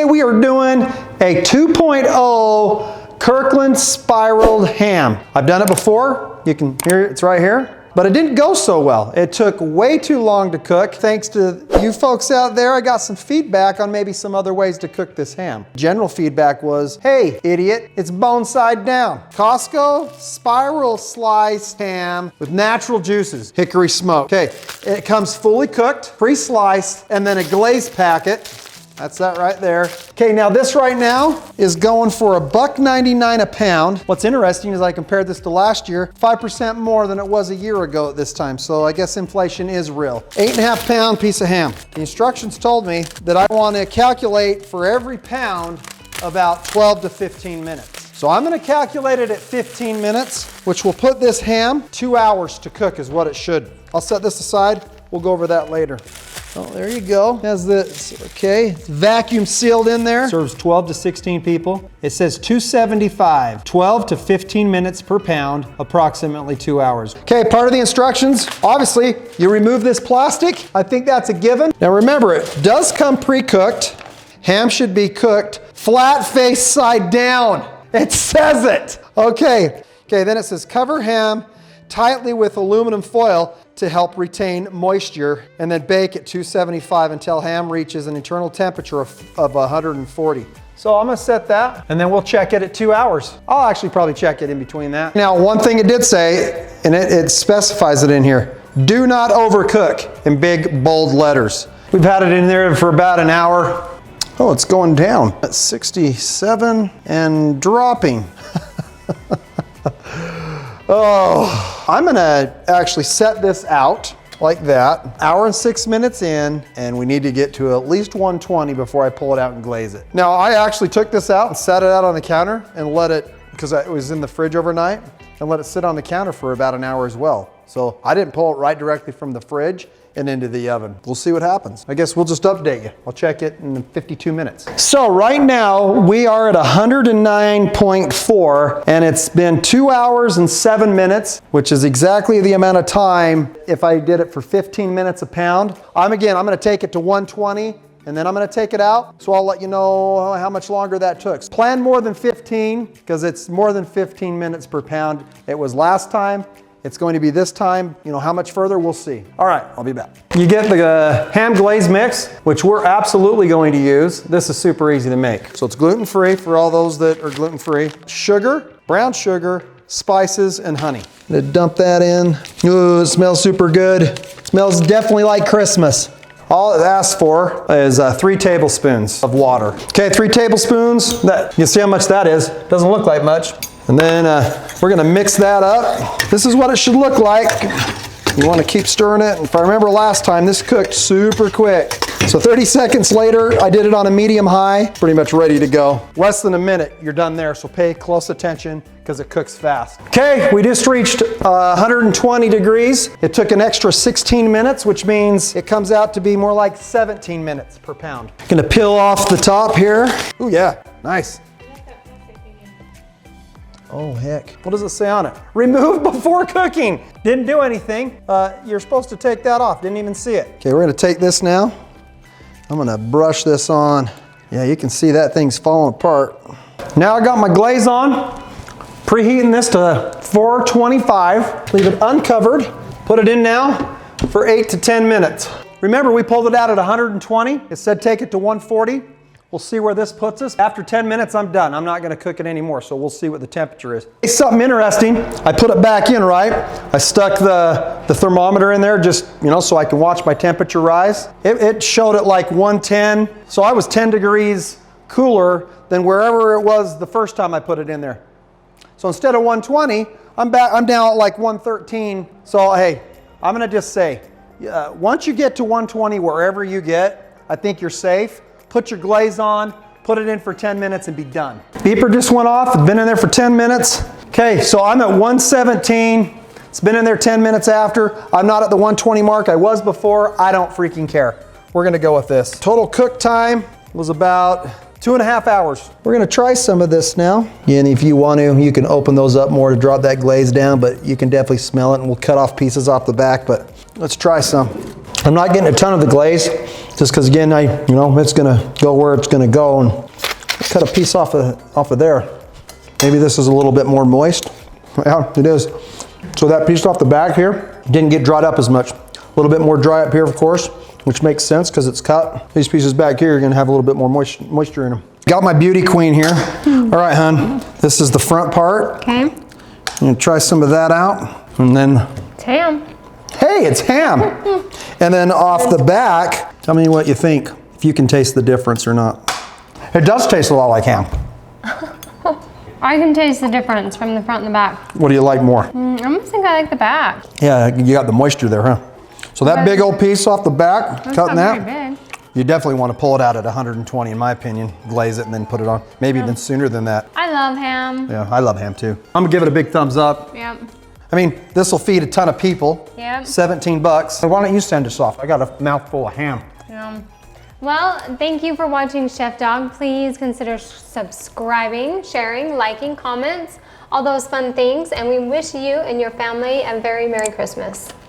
we are doing a 2.0 Kirkland spiraled ham. I've done it before. You can hear it, it's right here. But it didn't go so well. It took way too long to cook. Thanks to you folks out there, I got some feedback on maybe some other ways to cook this ham. General feedback was, hey, idiot, it's bone side down. Costco spiral sliced ham with natural juices, hickory smoke. Okay, it comes fully cooked, pre-sliced, and then a glaze packet. That's that right there. Okay, now this right now is going for $1.99 a pound. What's interesting is I compared this to last year, 5% more than it was a year ago at this time. So I guess inflation is real. 8.5 pound piece of ham. The instructions told me that I want to calculate for every pound about 12 to 15 minutes. So I'm gonna calculate it at 15 minutes, which will put this ham 2 hours to cook is what it should. I'll set this aside. We'll go over that later. Oh, there you go. Has this, okay, it's vacuum sealed in there. Serves 12 to 16 people. It says 275, 12 to 15 minutes per pound, approximately 2 hours. Okay, part of the instructions, obviously, you remove this plastic. I think that's a given. Now remember, it does come pre-cooked. Ham should be cooked flat face side down. It says it. Okay, then it says cover ham tightly with aluminum foil to help retain moisture, and then bake at 275 until ham reaches an internal temperature of 140. So I'm gonna set that, and then we'll check it at 2 hours. I'll actually probably check it in between that. Now, one thing it did say, and it specifies it in here, do not overcook in big, bold letters. We've had it in there for about an hour. Oh, it's going down at 67 and dropping. Oh, I'm gonna actually set this out like that. Hour and 6 minutes in, and we need to get to at least 120 before I pull it out and glaze it. Now, I actually took this out and set it out on the counter and let it, because it was in the fridge overnight, and let it sit on the counter for about an hour as well. So I didn't pull it right directly from the fridge and into the oven. We'll see what happens. I guess we'll just update you. I'll check it in 52 minutes. So right now we are at 109.4, and it's been 2 hours and 7 minutes, which is exactly the amount of time if I did it for 15 minutes a pound. I'm gonna take it to 120, and then I'm gonna take it out. So I'll let you know how much longer that took. Plan more than 15, because it's more than 15 minutes per pound. It was last time. It's going to be this time. You know, how much further, we'll see. All right, I'll be back. You get the ham glaze mix, which we're absolutely going to use. This is super easy to make. So it's gluten-free for all those that are gluten-free. Sugar, brown sugar, spices, and honey. I'm gonna dump that in. Ooh, it smells super good. It smells definitely like Christmas. All it asks for is 3 tablespoons of water. Okay, 3 tablespoons. You see how much that is. Doesn't look like much. And then we're gonna mix that up. This is what it should look like. You wanna keep stirring it. If I remember last time, this cooked super quick. So 30 seconds later, I did it on a medium high, pretty much ready to go. Less than a minute, you're done there, so pay close attention because it cooks fast. Okay, we just reached 120 degrees. It took an extra 16 minutes, which means it comes out to be more like 17 minutes per pound. Gonna peel off the top here. Ooh yeah, nice. Oh heck, what does it say on it? Remove before cooking. Didn't do anything. You're supposed to take that off, didn't even see it. Okay, we're gonna take this now. I'm gonna brush this on. Yeah, you can see that thing's falling apart. Now I got my glaze on. Preheating this to 425. Leave it uncovered. Put it in now for 8 to 10 minutes. Remember, we pulled it out at 120. It said take it to 140. We'll see where this puts us. After 10 minutes, I'm done. I'm not gonna cook it anymore, so we'll see what the temperature is. It's something interesting. I put it back in, right? I stuck the thermometer in there just, you know, so I can watch my temperature rise. It showed it like 110, so I was 10 degrees cooler than wherever it was the first time I put it in there. So instead of 120, I'm down at like 113. So hey, I'm gonna just say, once you get to 120, wherever you get, I think you're safe. Put your glaze on, put it in for 10 minutes and be done. Beeper just went off, it's been in there for 10 minutes. Okay, so I'm at 117. It's been in there 10 minutes after. I'm not at the 120 mark. I was before. I don't freaking care. We're gonna go with this. Total cook time was about 2.5 hours. We're gonna try some of this now. And if you want to, you can open those up more to drop that glaze down, but you can definitely smell it, and we'll cut off pieces off the back, but let's try some. I'm not getting a ton of the glaze, just because again, it's gonna go where it's gonna go, and cut a piece off of there. Maybe this is a little bit more moist. Yeah, it is. So that piece off the back here didn't get dried up as much. A little bit more dry up here, of course, which makes sense because it's cut. These pieces back here are gonna have a little bit more moisture in them. Got my beauty queen here. All right, hun, this is the front part. Okay. I'm gonna try some of that out, and then. It's ham. Hey, it's ham. And then off the back, tell me what you think, if you can taste the difference or not. It does taste a lot like ham. I can taste the difference from the front and the back. What do you like more? I almost think I like the back. Yeah, you got the moisture there, huh? So that big old piece off the back, cutting that, big. you definitely want to pull it out at 120 in my opinion, glaze it and then put it on. Maybe even sooner than that. I love ham. Yeah, I love ham too. I'm gonna give it a big thumbs up. Yep. I mean, this will feed a ton of people. Yep. 17 bucks. Why don't you send us off? I got a mouthful of ham. Yeah. Well, thank you for watching Chef Dawg. Please consider subscribing, sharing, liking, comments, all those fun things. And we wish you and your family a very Merry Christmas.